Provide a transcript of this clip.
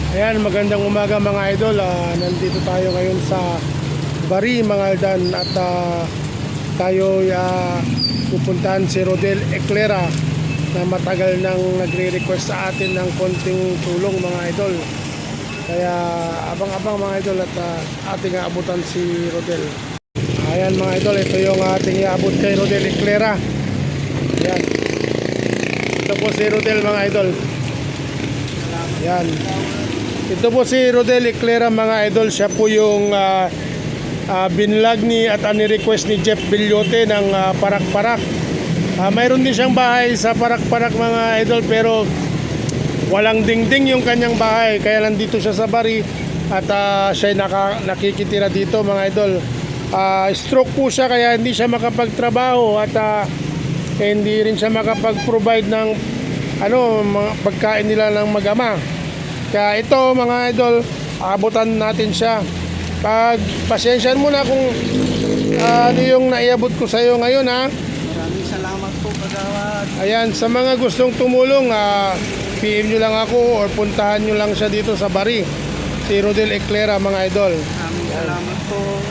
Ayan, magandang umaga mga idol. Nandito tayo ngayon sa Bari, mga aldan. At tayo pupuntahan si Rodel Eclera na matagal nang nagre-request sa atin ng konting tulong mga idol. Kaya abang-abang mga idol at ating aabutan si Rodel. Ayan mga idol, ito yung ating iabot kay Rodel Eclera. Ayan. Ito po si Rodel mga idol. Ayan. Ito po si Rodel Eclera mga idol. Siya po yung binlag ni at ani-request ni Jeff Bilyote ng Parak-Parak. Mayroon din siyang bahay sa Parak-Parak mga idol, pero walang dingding yung kanyang bahay. Kaya nandito siya sa Bari at siya nakikitira dito mga idol. Stroke po siya kaya hindi siya makapagtrabaho at hindi rin siya makapag-provide ng mga pagkain nila ng mag-ama. Kaya ito mga idol, abutan natin siya. Pasensyahan mo na kung ano yung naiabot ko sa iyo ngayon ha. Maraming salamat po kagawad. Ayan, sa mga gustong tumulong, PM nyo lang ako or puntahan nyo lang siya dito sa Bari. Si Rodel Eclera mga idol. Maraming salamat po.